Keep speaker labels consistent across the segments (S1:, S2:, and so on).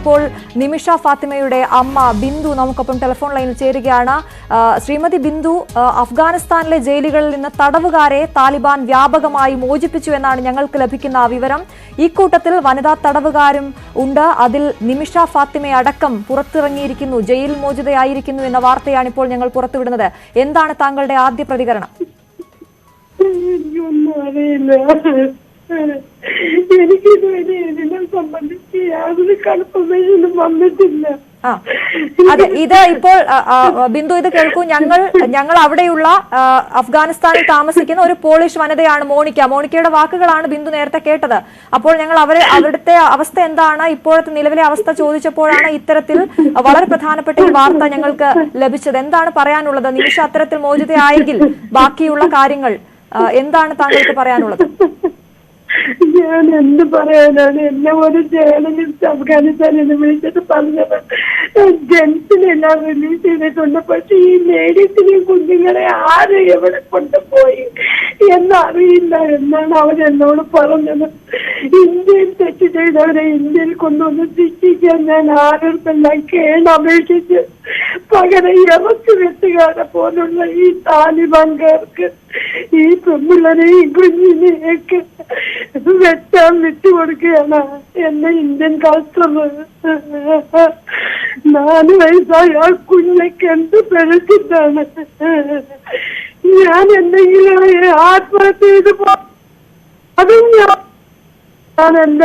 S1: ഇപ്പോൾ നിമിഷ ഫാത്തിമയുടെ അമ്മ ബിന്ദു നമുക്കൊപ്പം ടെലിഫോൺ ലൈനിൽ ചേരുകയാണ്. ശ്രീമതി ബിന്ദു, അഫ്ഗാനിസ്ഥാനിലെ ജയിലുകളിൽ നിന്ന് തടവുകാരെ താലിബാൻ വ്യാപകമായി മോചിപ്പിച്ചു എന്നാണ് ഞങ്ങൾക്ക് ലഭിക്കുന്ന വിവരം. ഈ കൂട്ടത്തിൽ വനിതാ തടവുകാരും ഉണ്ട്. അതിൽ നിമിഷ ഫാത്തിമ അടക്കം പുറത്തിറങ്ങിയിരിക്കുന്നു, ജയിൽ മോചിതയായിരിക്കുന്നു എന്ന വാർത്തയാണ് ഇപ്പോൾ ഞങ്ങൾ പുറത്തുവിടുന്നത്. എന്താണ് താങ്കളുടെ ആദ്യ പ്രതികരണം?
S2: എനിക്കിതുവരെ ഇതിനെ സംബന്ധിച്ച് യാതൊരു കൺഫർമേഷനും വന്നിട്ടില്ല.
S1: അതെ, ഇത് ഇപ്പോൾ ബിന്ദു ഇത് കേൾക്കൂ. ഞങ്ങൾ അവിടെയുള്ള അഫ്ഗാനിസ്ഥാനിൽ താമസിക്കുന്ന ഒരു പോളിഷ് വനിതയാണ് മോണിക്ക. മോണിക്കയുടെ വാക്കുകളാണ് ബിന്ദു നേരത്തെ കേട്ടത്. അപ്പോൾ ഞങ്ങൾ അവിടുത്തെ അവസ്ഥ എന്താണ്, ഇപ്പോഴത്തെ നിലവിലെ അവസ്ഥ ചോദിച്ചപ്പോഴാണ് ഇത്തരത്തിൽ വളരെ പ്രധാനപ്പെട്ട ഈ വാർത്ത ഞങ്ങൾക്ക് ലഭിച്ചത്. എന്താണ് പറയാനുള്ളത്? നിമിഷ അത്തരത്തിൽ മോചിതയായെങ്കിൽ ബാക്കിയുള്ള കാര്യങ്ങൾ എന്താണ് താങ്കൾക്ക് പറയാനുള്ളത്?
S2: ഞാൻ എന്ത് പറയാനാണ്? എന്നെ ഒരു ജേർണലിസ്റ്റ് അഫ്ഗാനിസ്ഥാനിൽ നിന്ന് വിളിച്ചിട്ട് പറഞ്ഞത് ജെൻസിനെല്ലാം റിലീസ് ചെയ്തിട്ടുണ്ട്, പക്ഷെ ഈ ലേഡീസിനെയും കുഞ്ഞുങ്ങളെ ആര് എവിടെ കൊണ്ടുപോയി എന്നറിയില്ല എന്നാണ് അവരെന്നോട് പറഞ്ഞത്. ഇന്ത്യയിൽ തെറ്റ് ചെയ്തവരെ ഇന്ത്യയിൽ കൊണ്ടുവന്ന് ശിക്ഷിക്കാൻ ഞാൻ ആരോടെല്ലാം കേണപേക്ഷിച്ച് പകരം ഇറച്ചു വെട്ടുകാരെ പോലുള്ള ഈ താലിബാൻകാർക്ക് ഈ പെമ്പിള്ളരെയും കുഞ്ഞിനെയൊക്കെ വെട്ടാൻ വിട്ടുകൊടുക്കുകയാണ് എന്നെ ഇന്ത്യൻ കളക്ടർ. 4 വയസ്സായ ആ കുഞ്ഞൊക്കെ എന്ത് പിഴച്ചിട്ടാണ്. ഞാൻ എന്തെങ്കിലും ആത്മഹത്യ ചെയ്ത് അതും ഞാനല്ല.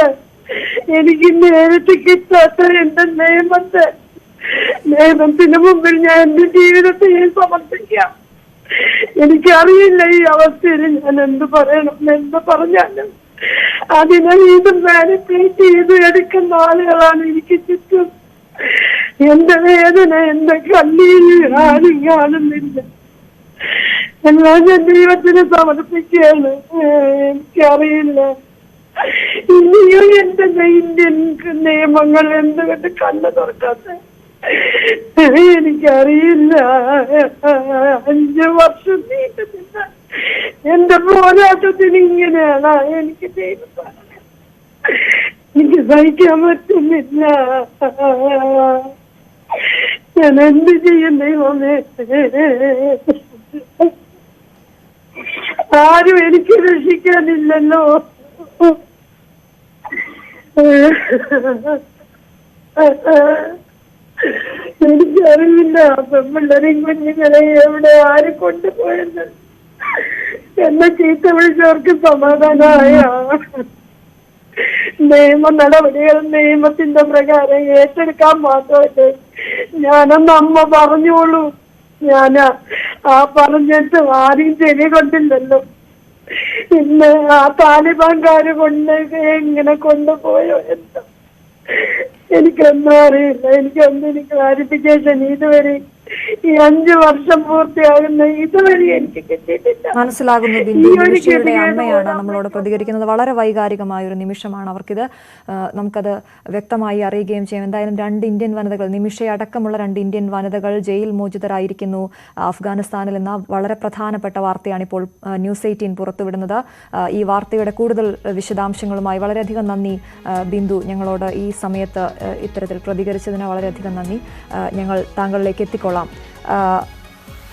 S2: എനിക്ക് നേരിട്ട് കിട്ടാത്ത എന്റെ നിയമത്തിന് മുമ്പിൽ ഞാൻ എന്റെ ജീവിതത്തെ സമർപ്പിക്കാം. എനിക്കറിയില്ല ഈ അവസ്ഥയിൽ ഞാൻ എന്ത് പറയണം. എന്ത് പറഞ്ഞാലും അതിനെ ഇത് മാനിപ്പുലേറ്റ് ചെയ്ത് എടുക്കുന്ന ആളുകളാണ് എനിക്ക് ചുറ്റും. എന്റെ വേദന എന്റെ കണ്ണീര് ആരും കാണുന്നില്ല. എല്ലാം ഞാൻ ദൈവത്തിന് സമർപ്പിക്കുകയാണ്. എനിക്കറിയില്ല ഇനിയും എന്റെ ഇന്ത്യൻ നിയമങ്ങൾ എന്തുകൊണ്ട് കണ്ണു തുറക്കാത്ത എനിക്കറിയില്ല. 5 വർഷം നീണ്ടുന്നില്ല എന്റെ പോരാട്ടത്തിന് ഇങ്ങനെയാണ്. എനിക്ക് എനിക്ക് സഹിക്കാൻ പറ്റുന്നില്ല. ഞാൻ എന്ത് ചെയ്യും ദൈവമേ? ആരും എനിക്ക് രക്ഷിക്കാനില്ലല്ലോ. എനിക്കറിയില്ല പെമ്പിള്ളരെയും കുഞ്ഞുങ്ങളെ എവിടെ ആര് കൊണ്ടുപോയെന്ന്. എന്നെ ചീത്ത വിളിച്ചവർക്ക് സമാധാനമായ നിയമ നടപടികൾ നിയമത്തിന്റെ പ്രകാരം ഏറ്റെടുക്കാൻ മാത്രമല്ലേ ഞാനൊന്ന് അമ്മ പറഞ്ഞോളൂ. ഞാനാ പറഞ്ഞിട്ട് ആരും ചെവി കൊണ്ടില്ലല്ലോ. ഇന്ന് ആ താലിബാൻകാര് എങ്ങനെ കൊണ്ടുപോയോ എന്താ എനിക്കൊന്നും അറിയില്ല. എനിക്കൊന്നും ക്ലാരിഫിക്കേഷൻ ഇതുവരെ ഈ 5 വർഷം പൂർത്തിയാകുന്ന ഇതുവരെ എനിക്ക് കിട്ടിയിട്ടില്ല.
S1: മനസ്സിലാകുന്നു ബിന്ദു. നിമിഷയുടെ അമ്മയാണ് നമ്മളോട് പ്രതികരിക്കുന്നത്. വളരെ വൈകാരികമായ ഒരു നിമിഷമാണ് അവർക്കിത്. നമുക്കത് വ്യക്തമായി അറിയുകയും ചെയ്യും. എന്തായാലും 2 ഇന്ത്യൻ വനിതകൾ, നിമിഷയടക്കമുള്ള 2 ഇന്ത്യൻ വനിതകൾ ജയിൽ മോചിതരായിരിക്കുന്നു അഫ്ഗാനിസ്ഥാനിൽ എന്ന വളരെ പ്രധാനപ്പെട്ട വാർത്തയാണ് ഇപ്പോൾ ന്യൂസ് 18 പുറത്തുവിടുന്നത്. ഈ വാർത്തയുടെ കൂടുതൽ വിശദാംശങ്ങളുമായി വളരെയധികം നന്ദി ബിന്ദു. ഞങ്ങളോട് ഈ സമയത്ത് ഇത്തരത്തിൽ പ്രതികരിച്ചതിന് വളരെയധികം നന്ദി. ഞങ്ങൾ താങ്കളിലേക്ക് എത്തിക്കൊള്ളാം.